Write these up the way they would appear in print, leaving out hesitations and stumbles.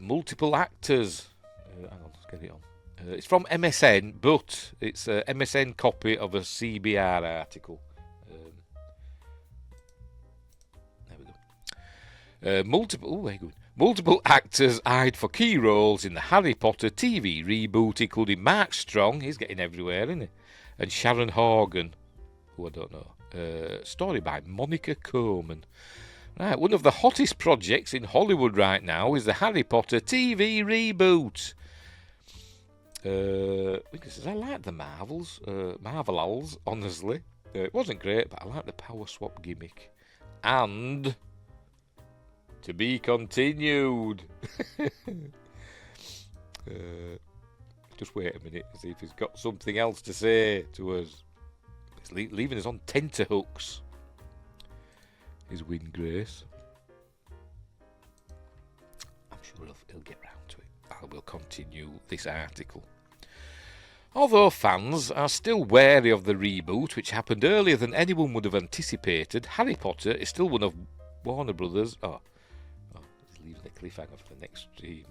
multiple actors. Hang on, let's get it on. It's from MSN, but it's a MSN copy of a CBR article. There we go. Multiple actors eyed for key roles in the Harry Potter TV reboot, including Mark Strong, he's getting everywhere, isn't he? And Sharon Horgan, who I don't know. Story by Monica Coleman. Right, one of the hottest projects in Hollywood right now is the Harry Potter TV reboot. Because I like the Marvels, honestly. It wasn't great, but I like the power swap gimmick. And to be continued. Just wait a minute to see if he's got something else to say to us. He's leaving us on tenterhooks. His Win Grace. I'm sure he'll get round to it. I will continue this article. Although fans are still wary of the reboot, which happened earlier than anyone would have anticipated, Harry Potter is still one of Warner Brothers. He's leaving a cliffhanger for the next stream.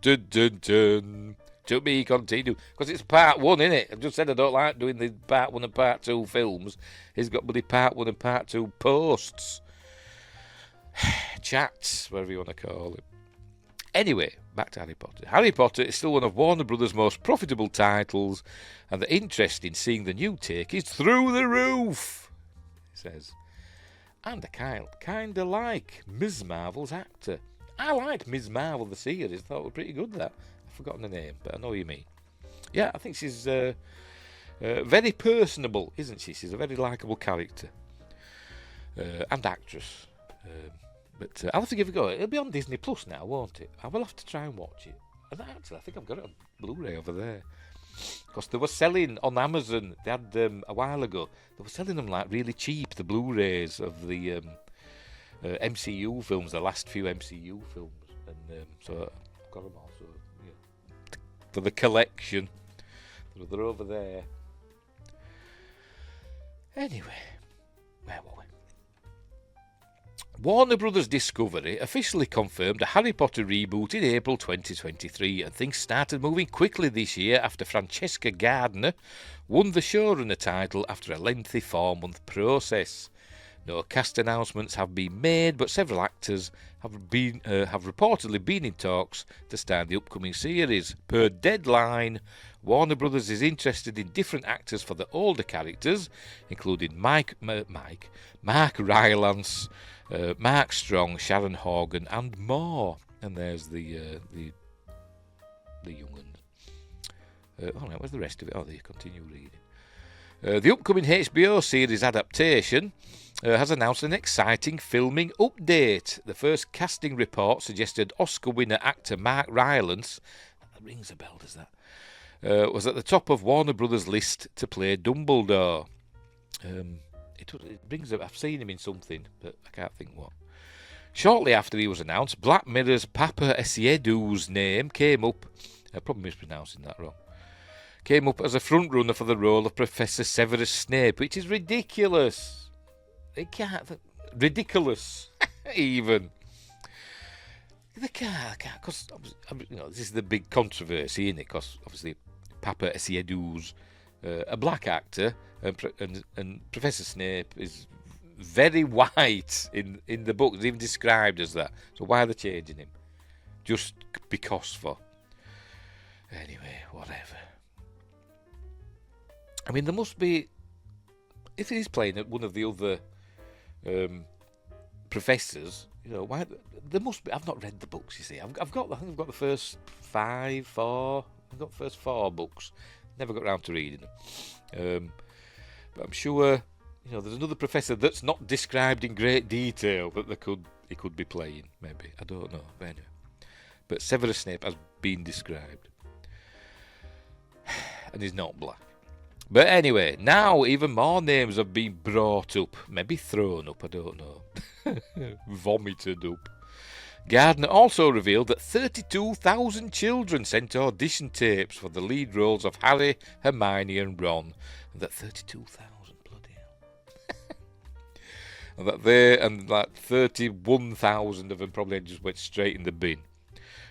Dun dun dun. To be continued. Because it's part one, innit? I've just said I don't like doing the part one and part two films. He's got bloody part one and part two posts. Chats, whatever you want to call it. Anyway, back to Harry Potter. Harry Potter is still one of Warner Brothers' most profitable titles, and the interest in seeing the new take is through the roof, he says. And I kinda like Ms. Marvel's actor. I liked Ms. Marvel, the series. Thought it was pretty good, that. I've forgotten the name, but I know what you mean. Yeah, I think she's very personable, isn't she? She's a very likeable character. And actress. But I'll have to give it a go. It'll be on Disney Plus now, won't it? I will have to try and watch it. And actually, I think I've got it on Blu-ray over there. Because they were selling on Amazon, they had a while ago, they were selling them like really cheap, the Blu-rays of the MCU films, the last few MCU films. And so I've got them all. So, yeah, for the collection. They're over there. Anyway, where were we? Warner Brothers Discovery officially confirmed a Harry Potter reboot in April 2023, and things started moving quickly this year after Francesca Gardner won the showrunner title after a lengthy 4-month process. No cast announcements have been made, but several actors have reportedly been in talks to start the upcoming series. Per Deadline, Warner Brothers is interested in different actors for the older characters, including Mark Rylance, Mark Strong, Sharon Horgan, and more. And there's the young ones. All right, where's the rest of it? Oh, they continue reading. The upcoming HBO series adaptation has announced an exciting filming update. The first casting report suggested Oscar winner actor Mark Rylance, that rings a bell, does that, was at the top of Warner Brothers' list to play Dumbledore. It brings up, I've seen him in something, but I can't think what. Shortly after he was announced, Black Mirror's Papa Essiedu's name came up, I'm probably mispronouncing that wrong, came up as a frontrunner for the role of Professor Severus Snape, which is ridiculous. It can't, ridiculous, even. They can't, because, this is the big controversy, isn't it? Because, obviously, Papa Essiedu's a black actor, and Professor Snape is very white in the book. It's even described as that. So why are they changing him? Just because for. Anyway, whatever. I mean, there must be, if he's playing at one of the other professors, why there must be. I've not read the books. You see, I think I've got the first 4. I've got the first 4 books. Never got round to reading them. But I'm sure, there's another professor that's not described in great detail that he could be playing. Maybe, I don't know. But anyway, but Severus Snape has been described, and he's not black. But anyway, now even more names have been brought up, maybe thrown up, I don't know, vomited up. Gardner also revealed that 32,000 children sent audition tapes for the lead roles of Harry, Hermione and Ron, and that 32,000, bloody hell. And that 31,000 of them probably just went straight in the bin.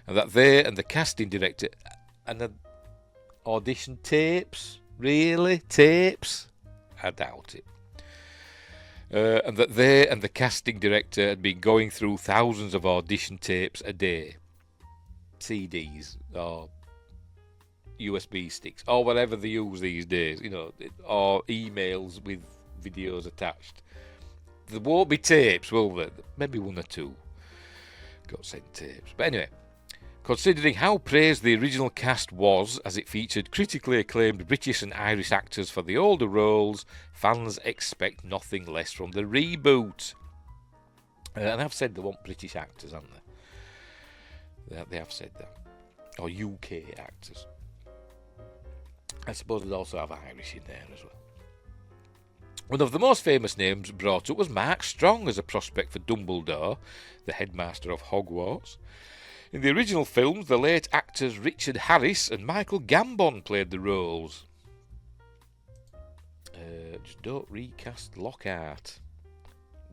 and that they and the casting director and the audition tapes, really tapes? I doubt it. And that they and the casting director had been going through thousands of audition tapes a day, CDs or USB sticks or whatever they use these days, or emails with videos attached. There won't be tapes, will there? Maybe one or two got sent tapes. But anyway, considering how praised the original cast was, as it featured critically acclaimed British and Irish actors for the older roles, fans expect nothing less from the reboot. And I've said they want British actors, haven't they? They have said that. Or UK actors. I suppose they'd also have Irish in there as well. One of the most famous names brought up was Mark Strong as a prospect for Dumbledore, the headmaster of Hogwarts. In the original films, the late actors Richard Harris and Michael Gambon played the roles. Just don't recast Lockhart.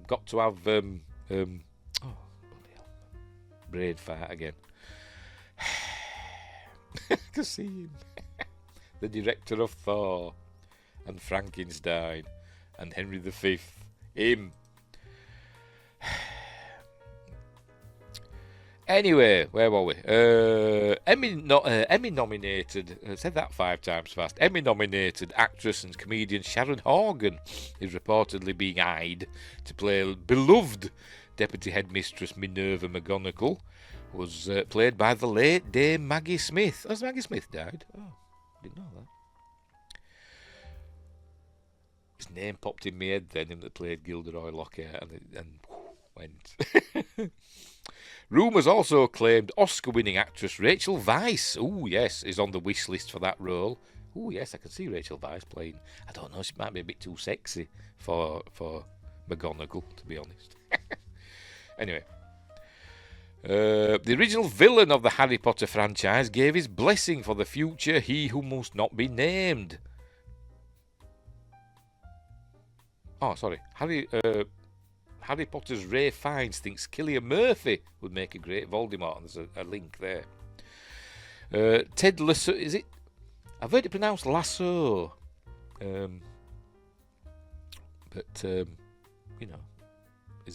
Got to have bloody hell, brain fart again. To see him, the director of Thor and Frankenstein and Henry V. Him. Anyway, where were we? Emmy nominated, I said that 5 times fast, Emmy nominated actress and comedian Sharon Horgan is reportedly being eyed to play beloved Deputy Headmistress Minerva McGonagall, who was played by the late Dame Maggie Smith. Has Maggie Smith died? Oh, didn't know that. His name popped in my head then, him that played Gilderoy Lockhart, and went. Rumours also claimed Oscar-winning actress Rachel Weisz, is on the wish list for that role. I can see Rachel Weisz playing. I don't know, she might be a bit too sexy for McGonagall, to be honest. Anyway. The original villain of the Harry Potter franchise gave his blessing for the future He Who Must Not Be Named. Oh, sorry. Harry Potter's Ray Fiennes thinks Cillian Murphy would make a great Voldemort, and there's a link there. Ted Lasso, is it? I've heard it pronounced Lasso. Is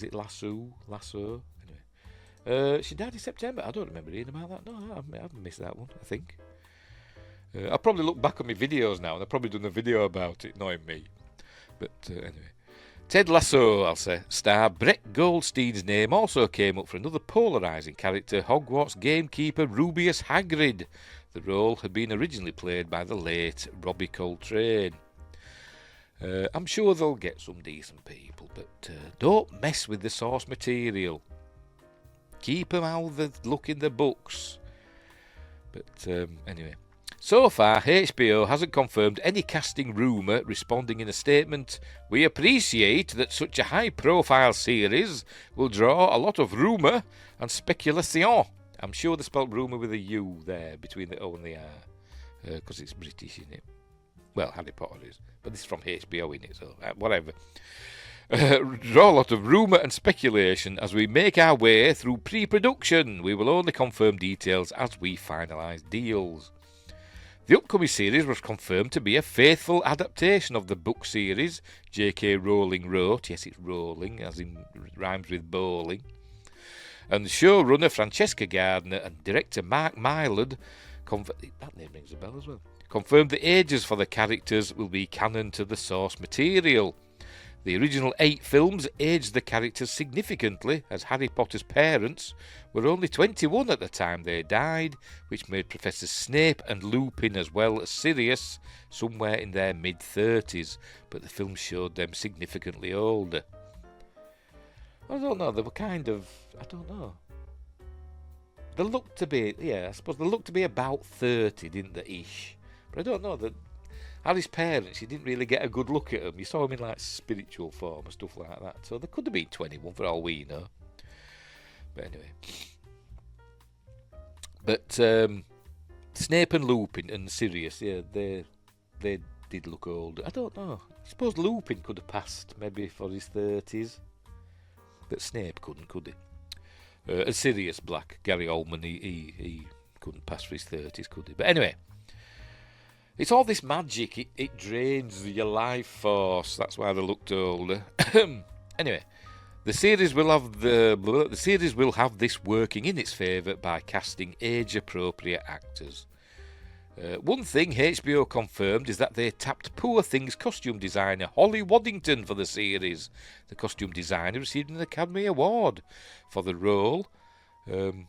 it Lasso? Anyway. She died in September. I don't remember reading about that. No, I haven't missed that one, I think. I'll probably look back on my videos now, and I've probably done a video about it, knowing me. But anyway. Ted Lasso, I'll say, star Brett Goldstein's name also came up for another polarising character, Hogwarts gamekeeper Rubeus Hagrid. The role had been originally played by the late Robbie Coltrane. I'm sure they'll get some decent people, but don't mess with the source material. Keep them how they look in the books. But anyway. So far, HBO hasn't confirmed any casting rumour, responding in a statement, "We appreciate that such a high-profile series will draw a lot of rumour and speculation." I'm sure they spelled rumour with a U there, between the O and the R, because it's British, isn't it? Well, Harry Potter is, but this is from HBO, in it, so whatever. Draw a lot of rumour and speculation as we make our way through pre-production. We will only confirm details as we finalise deals. The upcoming series was confirmed to be a faithful adaptation of the book series J.K. Rowling wrote. Yes, it's Rowling, as in rhymes with bowling. And showrunner Francesca Gardner and director Mark Mylod, that name rings a bell as well, confirmed the ages for the characters will be canon to the source material. The original 8 films aged the characters significantly, as Harry Potter's parents were only 21 at the time they died, which made Professor Snape and Lupin, as well as Sirius, somewhere in their mid-30s, but the film showed them significantly older. I don't know, they were kind of, I don't know. They looked to be, I suppose they looked to be about 30, didn't they, ish? But I don't know, that Harry's parents, you didn't really get a good look at them. You saw them in like spiritual form and stuff like that. So they could have been 21 for all we know. But anyway. But Snape and Lupin and Sirius, they did look old. I don't know. I suppose Lupin could have passed maybe for his 30s. But Snape couldn't, could he? A serious black. Gary Oldman, he couldn't pass for his 30s, could he? But anyway, it's all this magic. It drains your life force. That's why they looked older. Anyway, the series will have this working in its favour by casting age-appropriate actors. One thing HBO confirmed is that they tapped Poor Things costume designer Holly Waddington for the series. The costume designer received an Academy Award for the role. And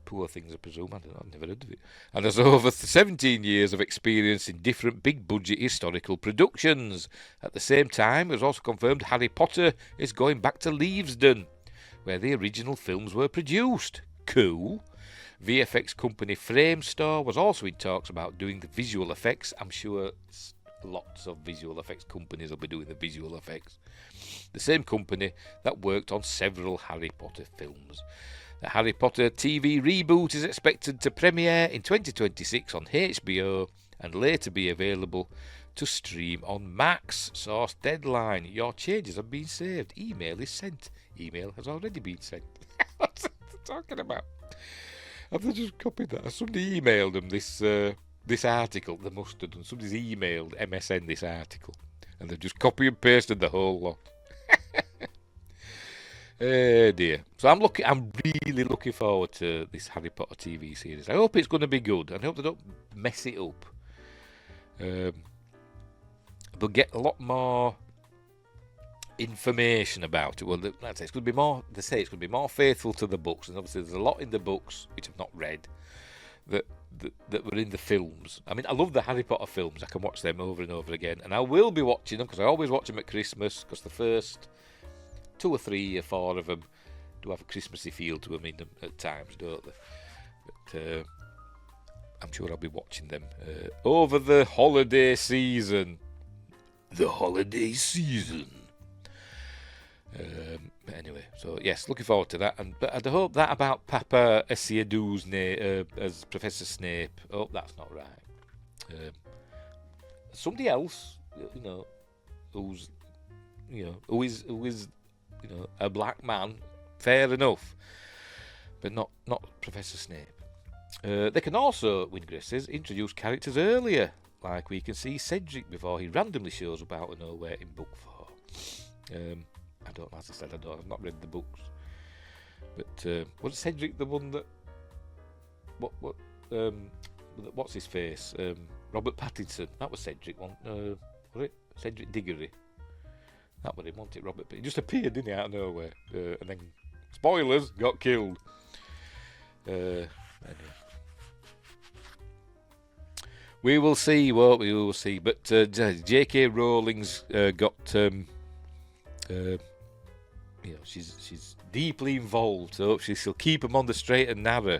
Poor Things, I presume. I don't know, I've never heard of it. And has over 17 years of experience in different big-budget historical productions. At the same time, it was also confirmed Harry Potter is going back to Leavesden, where the original films were produced. Cool. VFX company Framestore was also in talks about doing the visual effects. I'm sure lots of visual effects companies will be doing the visual effects. The same company that worked on several Harry Potter films. The Harry Potter TV reboot is expected to premiere in 2026 on HBO and later be available to stream on Max. Source deadline. Your changes have been saved. Email is sent. Email has already been sent. What's they talking about? Have they just copied that? Somebody emailed them this article. They must have done. Somebody's emailed MSN this article, and they've just copy and pasted the whole lot. Oh dear. So I'm really looking forward to this Harry Potter TV series. I hope it's going to be good. I hope they don't mess it up. They'll get a lot more information about it. Well, like I say, it's going to be more. They say it's going to be more faithful to the books, and obviously there's a lot in the books which I've not read that were in the films. I mean, I love the Harry Potter films. I can watch them over and over again, and I will be watching them because I always watch them at Christmas. Because the first 2 or 3 or 4 of them do have a Christmassy feel to them in them at times, don't they? But I'm sure I'll be watching them over the holiday season. The holiday season. Anyway, so yes, looking forward to that. But I hope that about Papa Essiedu's as Professor Snape. I hope that's not right. Somebody else, who is a black man, fair enough, but not Professor Snape. They can also, Wingray says, introduce characters earlier, like we can see Cedric before he randomly shows up out of nowhere in book 4. I don't, as I said, I've not read the books. But was Cedric the one that what's his face? Robert Pattinson. That was Cedric one. Was it Cedric Diggory? That was him, wasn't it? Robert. He just appeared, didn't he, out of nowhere? And then, spoilers, got killed. Anyway. We will see, won't we? We will see. But J.K. Rowling's got, she's deeply involved. So she'll keep them on the straight and narrow.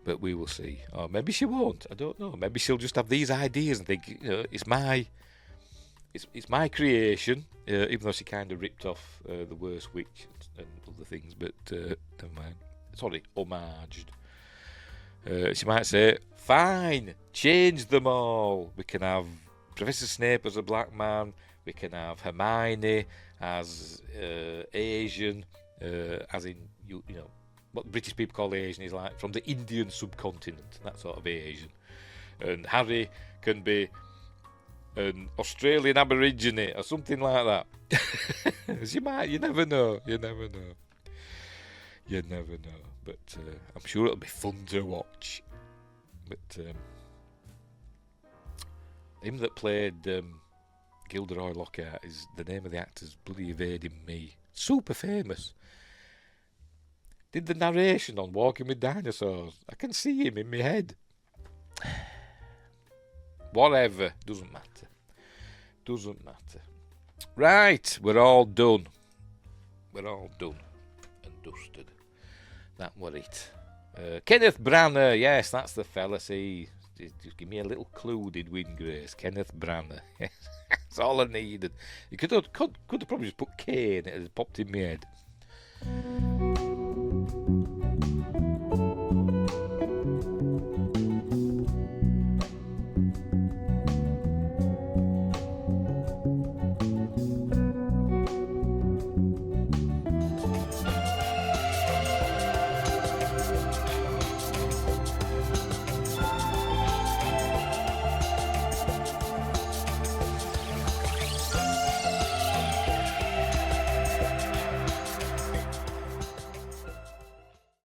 But we will see. Or maybe she won't. I don't know. Maybe she'll just have these ideas and think, it's my creation. Even though she kind of ripped off The Worst Witch and other things. But never mind. Sorry, homaged. She might say, fine, change them all. We can have Professor Snape as a black man. We can have Hermione as Asian, as in, what British people call Asian is like from the Indian subcontinent, that sort of Asian. And Harry can be an Australian Aborigine or something like that. You never know. But I'm sure it'll be fun to watch. But him that played Gilderoy Lockhart, is the name of the actor's bloody evading me. Super famous. Did the narration on Walking with Dinosaurs. I can see him in my head. Whatever, doesn't matter. Right, we're all done and dusted. That were it. Kenneth Branagh, yes, that's the fella. See, just give me a little clue, did Wingrace. Kenneth Branagh. That's all I needed. You could have probably just put K in it, it popped in my head.